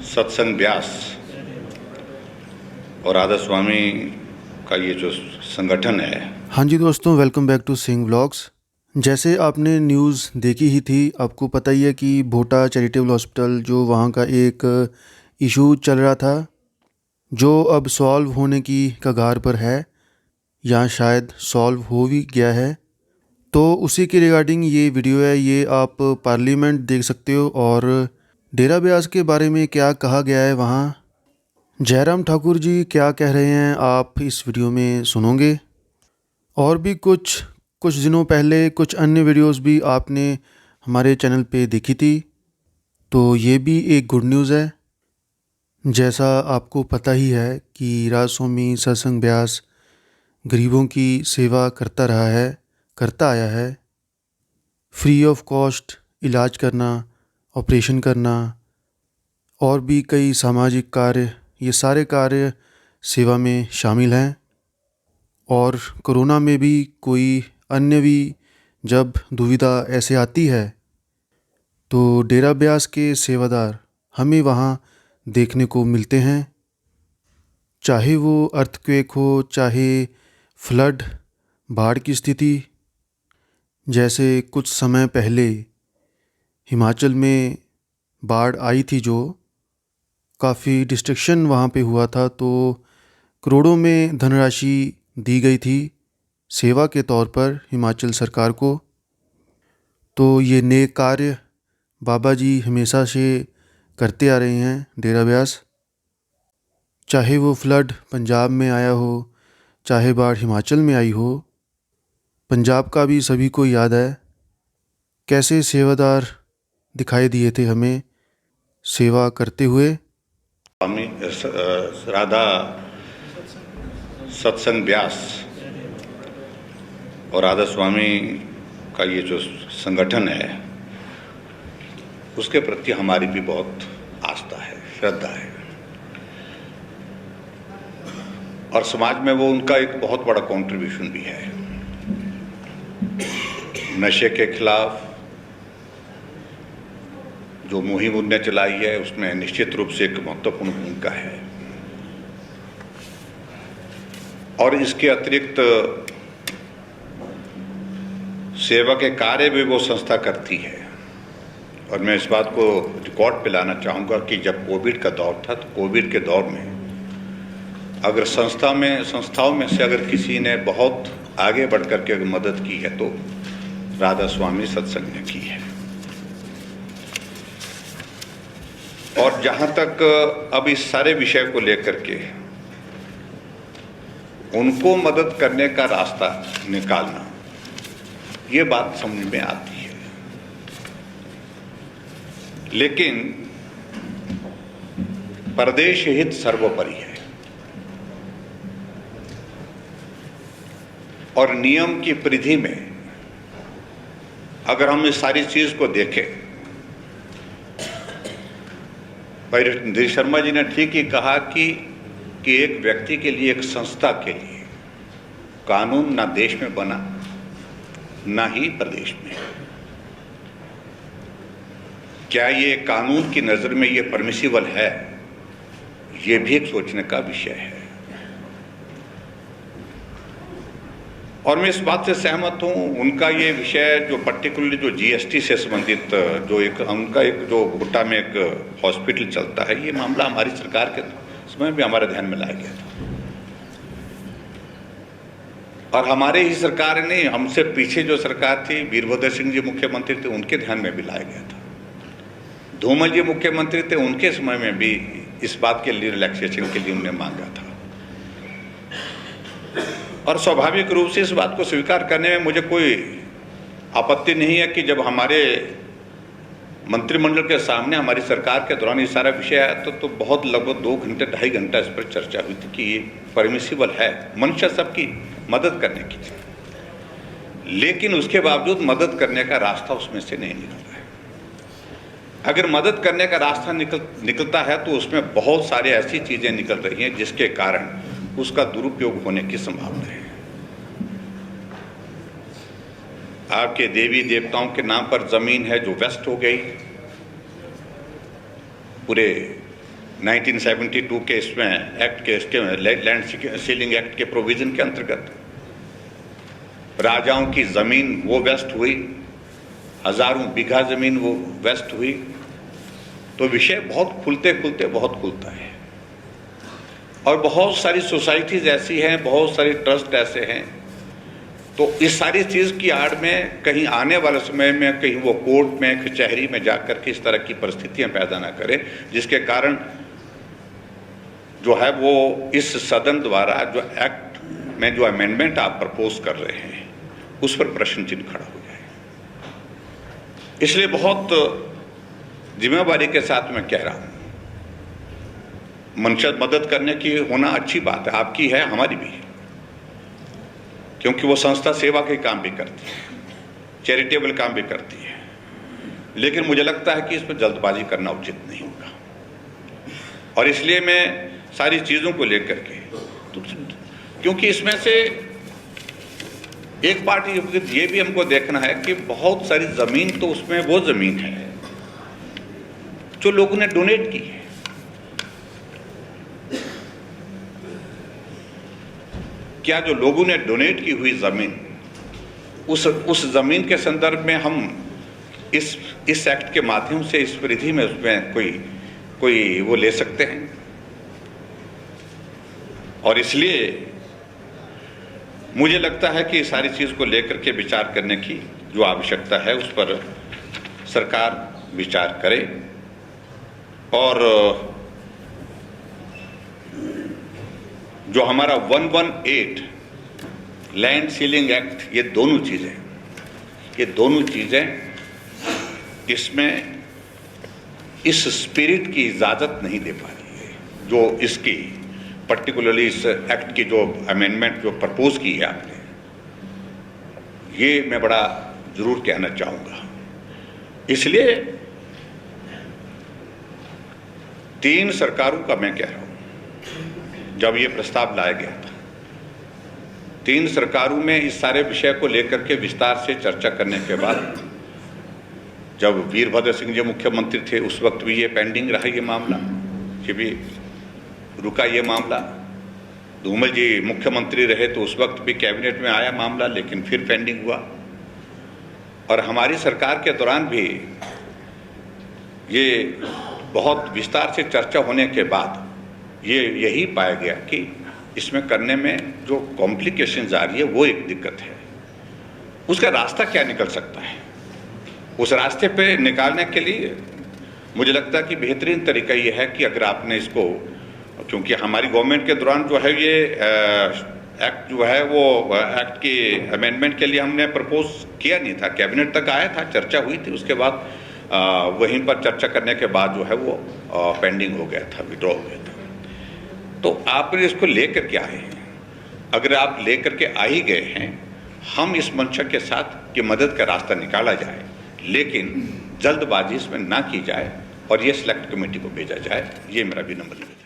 सत्संग व्यास और राधा स्वामी का ये जो संगठन है। हाँ जी दोस्तों, welcome back to Singh vlogs. जैसे आपने न्यूज़ देखी ही थी, आपको पता ही है कि भोटा चैरिटेबल हॉस्पिटल जो वहाँ का एक इशू चल रहा था, जो अब सॉल्व होने की कगार पर है या शायद सॉल्व हो भी गया है। तो उसी के रिगार्डिंग ये वीडियो है। ये आप पार्लियामेंट देख सकते हो और डेरा ब्यास के बारे में क्या कहा गया है वहाँ। जयराम ठाकुर जी क्या कह रहे हैं आप इस वीडियो में सुनोगे। और भी कुछ दिनों पहले कुछ अन्य वीडियोस भी आपने हमारे चैनल पे देखी थी, तो ये भी एक गुड न्यूज़ है। जैसा आपको पता ही है कि राधा स्वामी सत्संग व्यास गरीबों की सेवा करता आया है। फ्री ऑफ कॉस्ट इलाज करना, ऑपरेशन करना और भी कई सामाजिक कार्य, ये सारे कार्य सेवा में शामिल हैं। और कोरोना में भी कोई अन्य भी जब दुविधा ऐसे आती है तो डेरा ब्यास के सेवादार हमें वहाँ देखने को मिलते हैं। चाहे वो अर्थक्वेक हो, चाहे फ्लड, बाढ़ की स्थिति। जैसे कुछ समय पहले हिमाचल में बाढ़ आई थी, जो काफ़ी डिस्ट्रक्शन वहाँ पे हुआ था, तो करोड़ों में धनराशि दी गई थी सेवा के तौर पर हिमाचल सरकार को। तो ये नेक कार्य बाबा जी हमेशा से करते आ रहे हैं डेरा ब्यास। चाहे वो फ्लड पंजाब में आया हो, चाहे बाढ़ हिमाचल में आई हो, पंजाब का भी सभी को याद है कैसे सेवादार दिखाई दिए थे हमें सेवा करते हुए। स्वामी राधा सत्संग व्यास और राधा स्वामी का ये जो संगठन है, उसके प्रति हमारी भी बहुत आस्था है, श्रद्धा है। और समाज में वो उनका एक बहुत बड़ा कंट्रीब्यूशन भी है। नशे के खिलाफ जो मुहिम उनने चलाई है, उसमें निश्चित रूप से एक महत्वपूर्ण भूमिका है। और इसके अतिरिक्त सेवा के कार्य भी वो संस्था करती है। और मैं इस बात को रिकॉर्ड पे लाना चाहूँगा कि जब कोविड का दौर था, तो कोविड के दौर में अगर संस्थाओं में से अगर किसी ने बहुत आगे बढ़ कर के मदद की है, तो राधा स्वामी सत्संग ने की है। और जहाँ तक अब इस सारे विषय को लेकर के उनको मदद करने का रास्ता निकालना, ये बात समझ में आती है। लेकिन प्रदेश हित सर्वोपरि है और नियम की परिधि में अगर हम इस सारी चीज को देखें, भाई शर्मा जी ने ठीक ही कहा कि एक व्यक्ति के लिए, एक संस्था के लिए कानून ना देश में बना, ना ही प्रदेश में। क्या ये कानून की नज़र में ये परमिसिबल है, ये भी एक सोचने का विषय है। और मैं इस बात से सहमत हूँ, उनका ये विषय जो पर्टिकुलरली जो जीएसटी से संबंधित जो एक उनका एक जो भोटा में एक हॉस्पिटल चलता है, ये मामला हमारी सरकार के समय भी हमारे ध्यान में लाया गया था। और हमारे ही सरकार ने, हमसे पीछे जो सरकार थी, वीरभद्र सिंह जी मुख्यमंत्री थे, उनके ध्यान में भी लाया गया था। धूमल जी मुख्यमंत्री थे, उनके समय में भी इस बात के लिए रिलैक्सेशन के लिए उन्होंने मांगा था। और स्वाभाविक रूप से इस बात को स्वीकार करने में मुझे कोई आपत्ति नहीं है कि जब हमारे मंत्रिमंडल के सामने हमारी सरकार के दौरान ये सारा विषय आया तो बहुत लगभग 2 घंटे 2.5 घंटा इस पर चर्चा हुई थी कि ये परमिसिबल है, मनुष्य सबकी मदद करने की थी। लेकिन उसके बावजूद मदद करने का रास्ता उसमें से नहीं निकल रहा है। अगर मदद करने का रास्ता निकलता है तो उसमें बहुत सारी ऐसी चीज़ें निकल रही हैं जिसके कारण उसका दुरुपयोग होने की संभावना है। आपके देवी देवताओं के नाम पर जमीन है जो वेस्ट हो गई, पूरे 1972 के इसमें एक्ट के इसके लैंड सीलिंग एक्ट के प्रोविजन के अंतर्गत राजाओं की जमीन वो वेस्ट हुई, हजारों बीघा जमीन वो वेस्ट हुई। तो विषय बहुत खुलते खुलते बहुत खुलता है और बहुत सारी सोसाइटीज ऐसी हैं, बहुत सारे ट्रस्ट ऐसे हैं। तो इस सारी चीज की आड़ में कहीं आने वाले समय में कहीं वो कोर्ट में कचहरी में जाकर के इस तरह की परिस्थितियां पैदा ना करें जिसके कारण जो है वो इस सदन द्वारा जो एक्ट में जो अमेंडमेंट आप प्रपोज कर रहे हैं उस पर प्रश्न चिन्ह खड़ा हो जाए। इसलिए बहुत जिम्मेवारी के साथ मैं कह रहा हूं, मदद करने की होना अच्छी बात है, आपकी है, हमारी भी है, क्योंकि वो संस्था सेवा के काम भी करती है, चैरिटेबल काम भी करती है। लेकिन मुझे लगता है कि इसमें जल्दबाजी करना उचित नहीं होगा और इसलिए मैं सारी चीज़ों को लेकर के क्योंकि इसमें से एक पार्ट ये भी हमको देखना है कि बहुत सारी ज़मीन तो उसमें वो ज़मीन है जो लोगों ने डोनेट की है। क्या जो लोगों ने डोनेट की हुई ज़मीन उस ज़मीन के संदर्भ में हम इस एक्ट के माध्यम से इस परिधि में उसमें कोई वो ले सकते हैं? और इसलिए मुझे लगता है कि सारी चीज़ को लेकर के विचार करने की जो आवश्यकता है उस पर सरकार विचार करे और जो हमारा 118 लैंड सीलिंग एक्ट, ये दोनों चीज़ें इसमें इस स्पिरिट की इजाज़त नहीं दे पा रही है जो इसकी पर्टिकुलरली इस एक्ट की जो अमेंडमेंट जो प्रपोज की है आपने, ये मैं बड़ा ज़रूर कहना चाहूँगा। इसलिए 3 सरकारों का मैं कह रहा हूँ, जब ये प्रस्ताव लाया गया था 3 सरकारों में इस सारे विषय को लेकर के विस्तार से चर्चा करने के बाद जब वीरभद्र सिंह जी मुख्यमंत्री थे उस वक्त भी ये पेंडिंग रहा, ये मामला कि भी रुका ये मामला। धूमल जी मुख्यमंत्री रहे तो उस वक्त भी कैबिनेट में आया मामला लेकिन फिर पेंडिंग हुआ और हमारी सरकार के दौरान भी ये बहुत विस्तार से चर्चा होने के बाद यही पाया गया कि इसमें करने में जो कॉम्प्लिकेशंस आ रही है वो एक दिक्कत है। उसका रास्ता क्या निकल सकता है, उस रास्ते पे निकालने के लिए मुझे लगता है कि बेहतरीन तरीका ये है कि अगर आपने इसको, क्योंकि हमारी गवर्नमेंट के दौरान जो है ये एक्ट जो है वो एक्ट की अमेंडमेंट के लिए हमने प्रपोज किया नहीं था, कैबिनेट तक आया था, चर्चा हुई थी, उसके बाद वहीं पर चर्चा करने के बाद जो है वो पेंडिंग हो गया था, विड्रॉ हो गया था। तो आपने इसको लेकर के आए हैं, अगर आप लेकर के आ ही गए हैं, हम इस मंशा के साथ कि मदद का रास्ता निकाला जाए लेकिन जल्दबाजी इसमें ना की जाए और ये सिलेक्ट कमेटी को भेजा जाए, ये मेरा विनम्र निवेदन है।